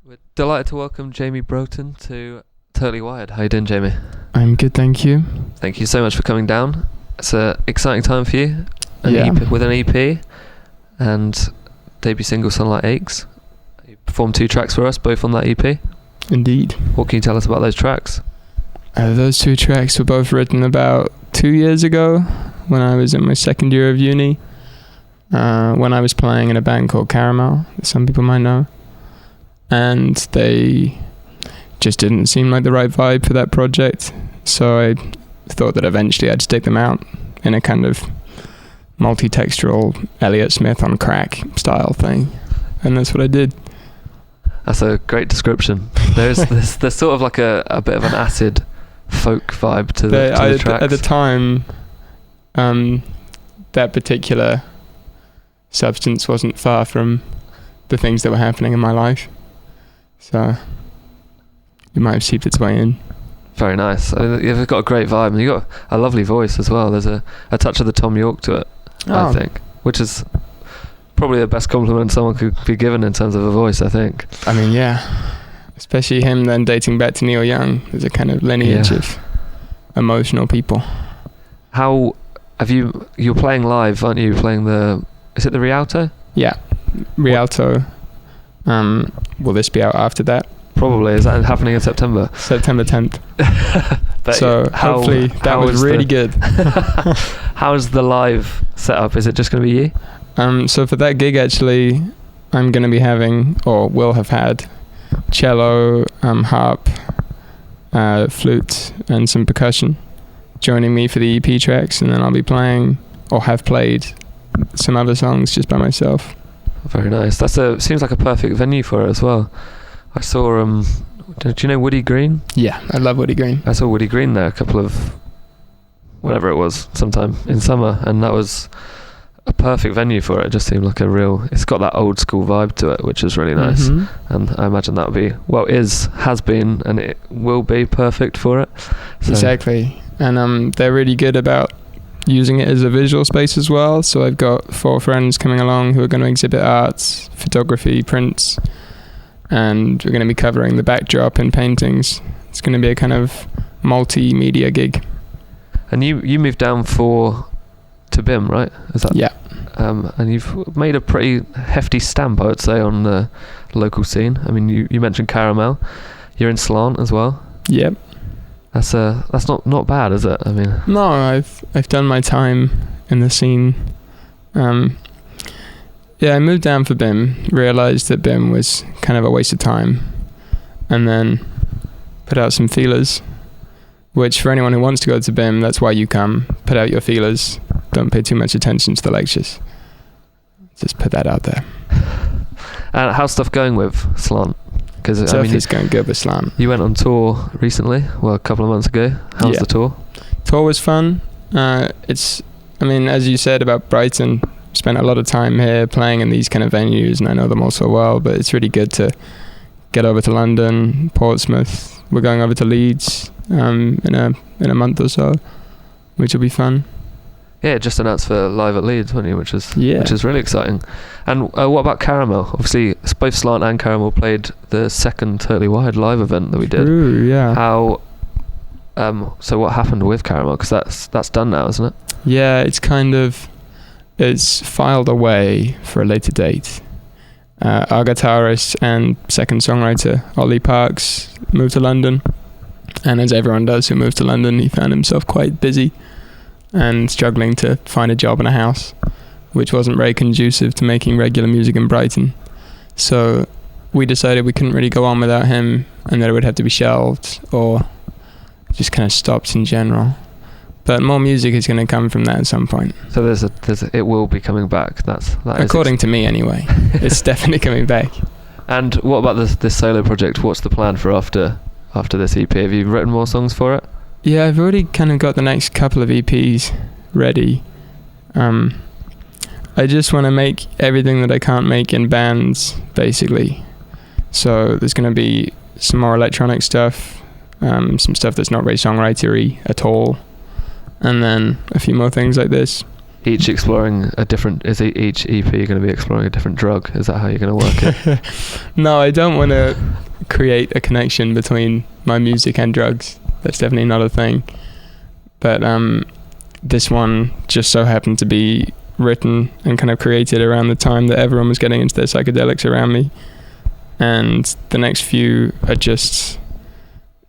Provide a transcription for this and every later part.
We're delighted to welcome Jamie Broughton to Totally Wired. How you doing, Jamie? I'm good, thank you. Thank you so much for coming down. It's an exciting time for you. Yeah. With an EP and debut single Sunlight Aches. You performed 2 tracks for us, both on that EP. Indeed. What can you tell us about those tracks? Those 2 tracks were both written about 2 years ago when I was in my second year of uni. When I was playing in a band called Caramel, that some people might know. And they just didn't seem like the right vibe for that project. So I thought that eventually I'd stick them out in a kind of multi-textural Elliott Smith on crack style thing. And that's what I did. That's a great description. There's sort of like a bit of an acid folk vibe to the tracks. At the time, that particular substance wasn't far from the things that were happening in my life. So it might have seeped its way in. Very nice. You've got a great vibe, and you've got a lovely voice as well. There's a touch of the Tom York to it, I think, which is probably the best compliment someone could be given in terms of a voice, I think. I mean, yeah. Especially him then dating back to Neil Young. There's a kind of lineage of emotional people. How have you're playing live, aren't you? Playing is it the Rialto? Yeah, Rialto. Will this be out after that? Probably. Is that happening in September? September 10th. So hopefully that was really good. How's the live setup? Is it just going to be you? So for that gig, actually, I'm going to be having, or will have had, cello, harp, flute, and some percussion joining me for the EP tracks, and then I'll be playing, or have played, some other songs just by myself. Very nice. Seems like a perfect venue for it as well. I saw do you know Woody Green? Yeah, I love Woody Green. I saw Woody Green there a couple of whatever it was, sometime in summer, and that was a perfect venue for it. It just seemed like it's got that old school vibe to it, which is really nice. Mm-hmm. And I imagine that would be, has been, and it will be perfect for it. So. Exactly. And they're really good about using it as a visual space as well. So I've got 4 friends coming along who are going to exhibit arts, photography, prints, and we're going to be covering the backdrop and paintings. It's going to be a kind of multimedia gig. And you moved down to BIM, right? Is that? Yeah. And you've made a pretty hefty stamp, I would say, on the local scene. I mean, you mentioned Caramel. You're in SLANT as well. Yep. That's not bad, is it? I mean, no, I've done my time in the scene. I moved down for BIM, realised that BIM was kind of a waste of time, and then put out some feelers, which for anyone who wants to go to BIM, that's why you come. Put out your feelers. Don't pay too much attention to the lectures. Just put that out there. And how's stuff going with SLANT? Because it's going good with SLANT. You went on tour recently, a couple of months ago. How's the tour? Tour was fun. As you said about Brighton, spent a lot of time here playing in these kind of venues, and I know them all so well, but it's really good to get over to London, Portsmouth. We're going over to Leeds in a month or so, which will be fun. Yeah, just announced for Live at Leeds, wasn't you? Which is really exciting. And what about Caramel? Obviously, both SLANT and Caramel played the second Totally Wired live event that we did. True, yeah. How? So what happened with Caramel? Because that's done now, isn't it? Yeah, it's filed away for a later date. Our guitarist and second songwriter, Ollie Parks, moved to London. And as everyone does who moves to London, he found himself quite busy and struggling to find a job in a house, which wasn't very conducive to making regular music in Brighton. So we decided we couldn't really go on without him, and that it would have to be shelved or just kind of stopped in general. But more music is going to come from that at some point. So it will be coming back. According to me, anyway. It's definitely coming back. And what about this solo project? What's the plan for after this EP? Have you written more songs for it? Yeah, I've already kind of got the next couple of EPs ready. I just want to make everything that I can't make in bands, basically. So there's going to be some more electronic stuff, some stuff that's not very songwritery at all, and then a few more things like this. Each exploring a different... Is each EP going to be exploring a different drug? Is that how you're going to work it? No, I don't want to create a connection between my music and drugs. That's definitely not a thing. But this one just so happened to be written and kind of created around the time that everyone was getting into their psychedelics around me. And the next few are just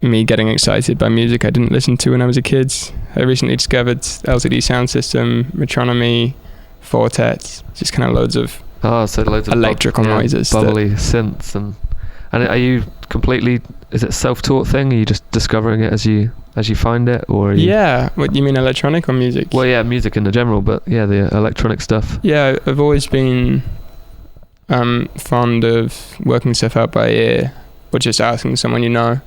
me getting excited by music I didn't listen to when I was a kid. I recently discovered LCD sound system, metronomy, quartets, just kind of loads of electrical noises, bubbly synths, and are you completely? Is it self-taught thing? Are you just discovering it as you find it, or are you? Yeah. What you mean, electronic or music? Well, yeah, music in the general, but yeah, the electronic stuff. Yeah, I've always been fond of working stuff out by ear, or just asking someone you know.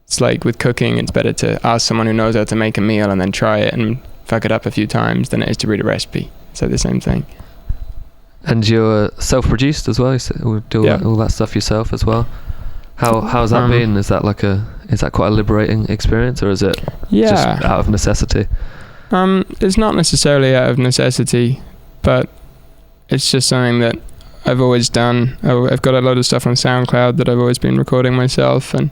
It's like with cooking, it's better to ask someone who knows how to make a meal and then try it and fuck it up a few times than it is to read a recipe. So the same thing. And you're self-produced as well. You do all that stuff yourself as well. How's that been? Is that quite a liberating experience, or is it just out of necessity? It's not necessarily out of necessity, but it's just something that I've always done. I've got a load of stuff on SoundCloud that I've always been recording myself, and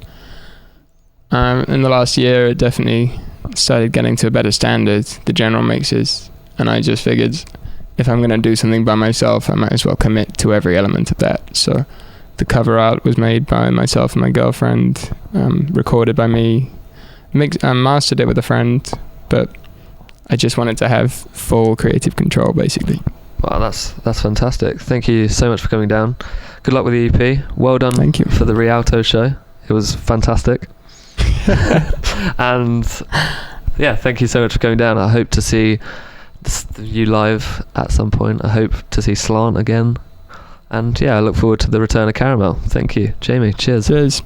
in the last year it definitely started getting to a better standard, the general mixes, and I just figured if I'm going to do something by myself, I might as well commit to every element of that. So the cover art was made by myself and my girlfriend, recorded by me, mastered it with a friend, but I just wanted to have full creative control, basically. Wow, that's fantastic. Thank you so much for coming down. Good luck with the EP. Well done. Thank you. For the Rialto show. It was fantastic. And yeah, thank you so much for coming down. I hope to see you live at some point. I hope to see SLANT again. And yeah, I look forward to the return of Caramel. Thank you, Jamie. Cheers. Cheers.